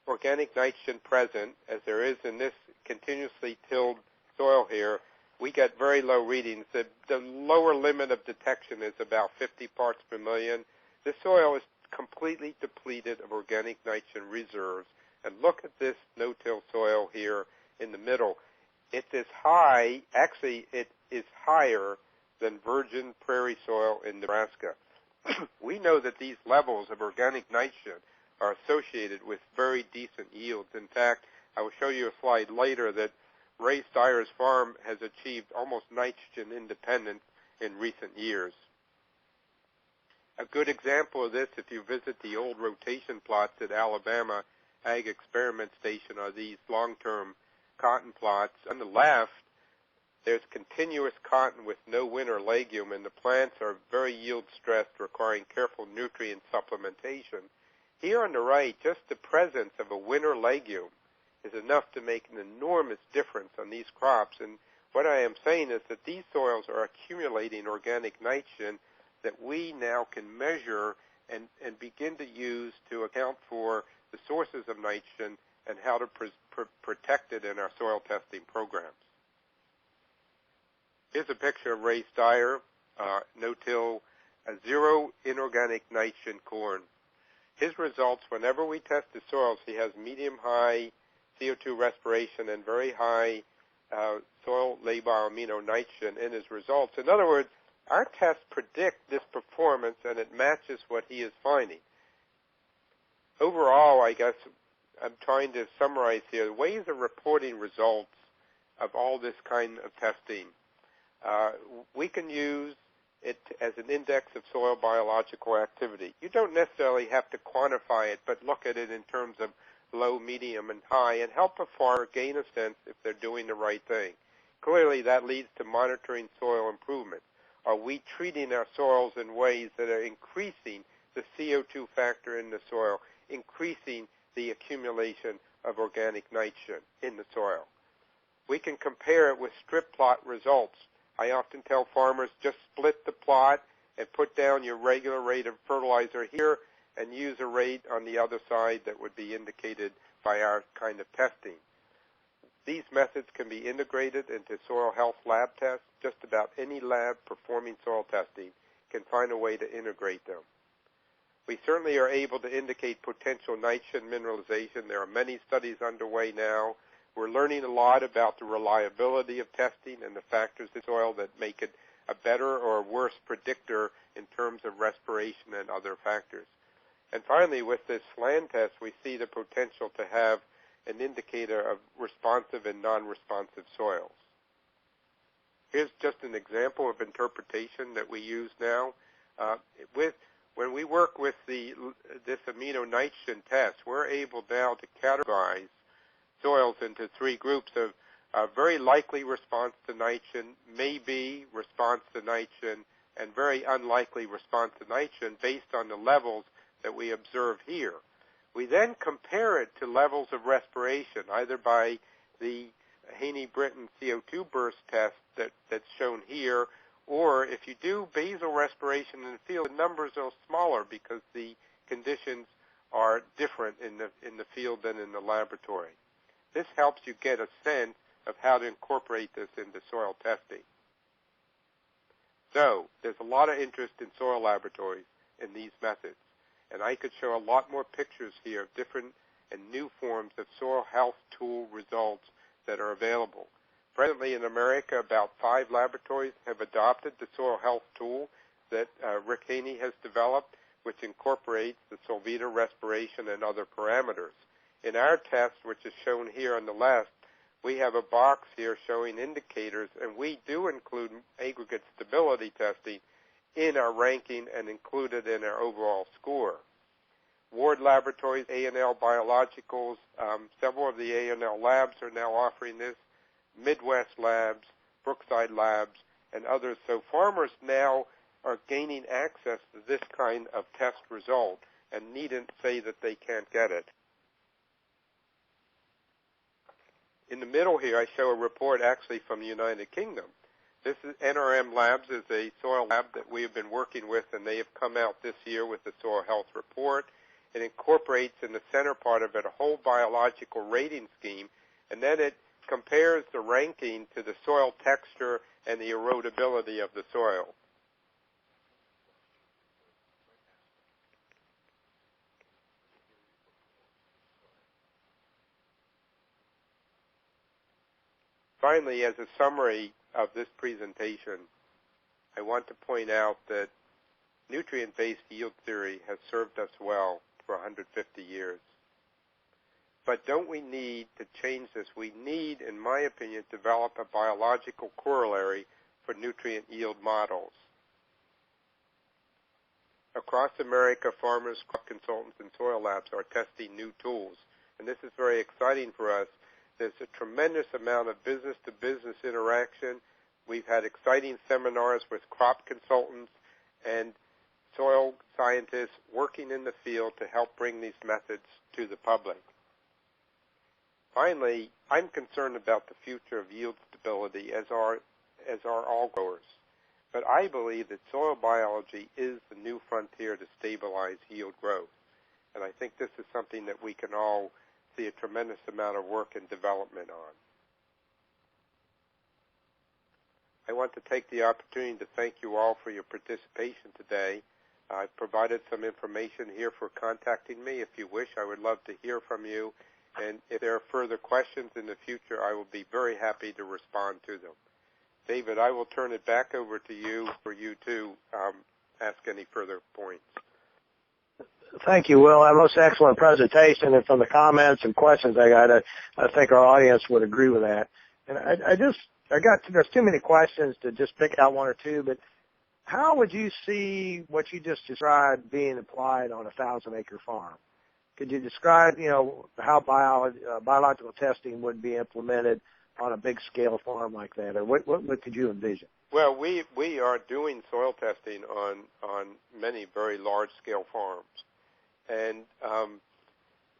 organic nitrogen present, as there is in this continuously tilled soil here, we get very low readings. The lower limit of detection is about 50 parts per million. The soil is completely depleted of organic nitrogen reserves. And look at this no-till soil here in the middle. It's as high, actually it is higher than virgin prairie soil in Nebraska. We know that these levels of organic nitrogen are associated with very decent yields. In fact, I will show you a slide later that Ray Steyer's farm has achieved almost nitrogen independence in recent years. A good example of this, if you visit the old rotation plots at Alabama Ag Experiment Station, are these long-term cotton plots. On the left, there's continuous cotton with no winter legume, and the plants are very yield-stressed, requiring careful nutrient supplementation. Here on the right, just the presence of a winter legume is enough to make an enormous difference on these crops. And what I am saying is that these soils are accumulating organic nitrogen that we now can measure and begin to use to account for the sources of nitrogen and how to protect it in our soil testing programs. Here's a picture of Ray Steyer, no-till, zero inorganic nitrogen corn. His results, whenever we test the soils, he has medium-high CO2 respiration and very high soil labile amino-nitrogen in his results. In other words, our tests predict this performance, and it matches what he is finding. Overall, I guess I'm trying to summarize here ways of reporting results of all this kind of testing. We can use it as an index of soil biological activity. You don't necessarily have to quantify it, but look at it in terms of low, medium, and high, and help a farmer gain a sense if they're doing the right thing. Clearly, that leads to monitoring soil improvement. Are we treating our soils in ways that are increasing the CO2 factor in the soil, increasing the accumulation of organic nitrogen in the soil? We can compare it with strip plot results. I often tell farmers, just split the plot and put down your regular rate of fertilizer here and use a rate on the other side that would be indicated by our kind of testing. These methods can be integrated into soil health lab tests. just about any lab performing soil testing can find a way to integrate them. We certainly are able to indicate potential nitrogen mineralization. There are many studies underway now. We're learning a lot about the reliability of testing and the factors in soil that make it a better or worse predictor in terms of respiration and other factors. And finally, with this SLAN test, we see the potential to have an indicator of responsive and non-responsive soils. Here's just an example of interpretation that we use now. When we work with this amino nitrogen test, we're able now to categorize soils into three groups of very likely response to nitrogen, maybe response to nitrogen, and very unlikely response to nitrogen based on the levels that we observe here. We then compare it to levels of respiration, either by the Haney-Brinton CO2 burst test that's shown here, or if you do basal respiration in the field, the numbers are smaller because the conditions are different in the field than in the laboratory. This helps you get a sense of how to incorporate this into soil testing. So there's a lot of interest in soil laboratories in these methods, and I could show a lot more pictures here of different and new forms of soil health tool results that are available. Presently in America, about 5 laboratories have adopted the soil health tool that Rick Haney has developed, which incorporates the SOLVITA respiration and other parameters. In our test, which is shown here on the left, we have a box here showing indicators, and we do include aggregate stability testing in our ranking and include it in our overall score. Ward Laboratories, A&L Biologicals, several of the A&L labs are now offering this, Midwest Labs, Brookside Labs, and others. So farmers now are gaining access to this kind of test result and needn't say that they can't get it. In the middle here, I show a report actually from the United Kingdom. This is NRM Labs is a soil lab that we have been working with, and they have come out this year with the soil health report. It incorporates in the center part of it a whole biological rating scheme, and then it compares the ranking to the soil texture and the erodibility of the soil. Finally, as a summary of this presentation, I want to point out that nutrient-based yield theory has served us well for 150 years. But don't we need to change this? We need, in my opinion, to develop a biological corollary for nutrient yield models. Across America, farmers, crop consultants, and soil labs are testing new tools, and this is very exciting for us. There's a tremendous amount of business-to-business interaction. We've had exciting seminars with crop consultants and soil scientists working in the field to help bring these methods to the public. Finally, I'm concerned about the future of yield stability, as are all growers. But I believe that soil biology is the new frontier to stabilize yield growth. And I think this is something that we can all see a tremendous amount of work and development on. I want to take the opportunity to thank you all for your participation today. I've provided some information here for contacting me. If you wish, I would love to hear from you. And if there are further questions in the future, I will be very happy to respond to them. David, I will turn it back over to you for you to ask any further points. Thank you, Will. A most excellent presentation, and from the comments and questions I got, I think our audience would agree with that. And there's too many questions to just pick out one or two, but how would you see what you just described being applied on a 1,000-acre farm? Could you describe, how biological testing would be implemented on a big-scale farm like that, or what could you envision? Well, we are doing soil testing on many very large-scale farms. And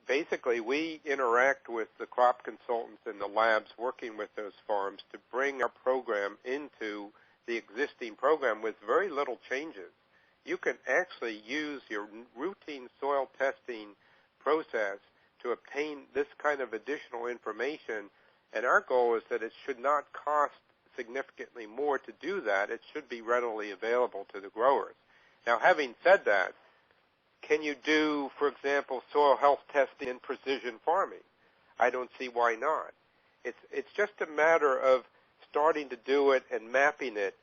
basically, we interact with the crop consultants in the labs working with those farms to bring our program into the existing program with very little changes. You can actually use your routine soil testing process to obtain this kind of additional information, and our goal is that it should not cost significantly more to do that, it should be readily available to the growers. Now, having said that, can you do, for example, soil health testing in precision farming? I don't see why not. It's just a matter of starting to do it and mapping it.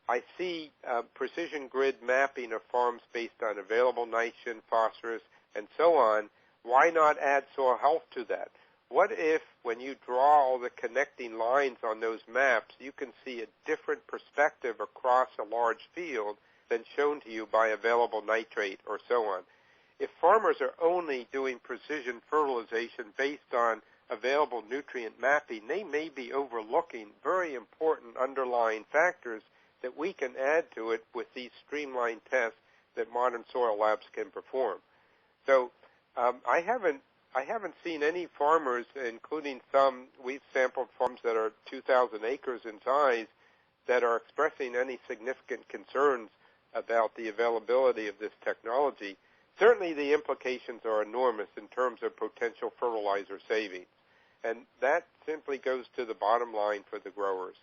I see precision grid mapping of farms based on available nitrogen, phosphorus, and so on. Why not add soil health to that? What if, when you draw all the connecting lines on those maps, you can see a different perspective across a large field than shown to you by available nitrate or so on? If farmers are only doing precision fertilization based on available nutrient mapping, they may be overlooking very important underlying factors that we can add to it with these streamlined tests that modern soil labs can perform. So I haven't seen any farmers, including some, we've sampled farms that are 2,000 acres in size, that are expressing any significant concerns about the availability of this technology. Certainly the implications are enormous in terms of potential fertilizer savings, and that simply goes to the bottom line for the growers.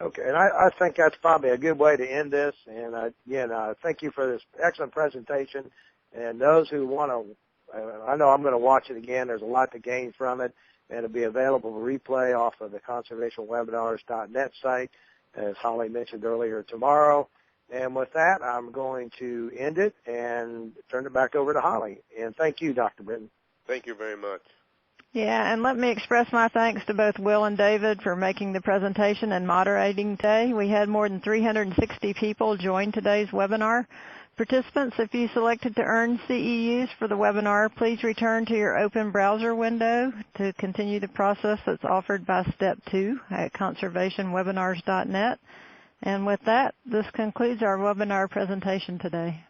Okay, and I think that's probably a good way to end this, and again, thank you for this excellent presentation, and those who want to, I know I'm going to watch it again, there's a lot to gain from it, and it'll be available for replay off of the conservationwebinars.net site, as Holly mentioned earlier, tomorrow. And with that, I'm going to end it and turn it back over to Holly. And thank you, Dr. Brinton. Thank you very much. Yeah, and let me express my thanks to both Will and David for making the presentation and moderating today. We had more than 360 people join today's webinar. Participants, if you selected to earn CEUs for the webinar, please return to your open browser window to continue the process that's offered by Step 2 at conservationwebinars.net. And with that, this concludes our webinar presentation today.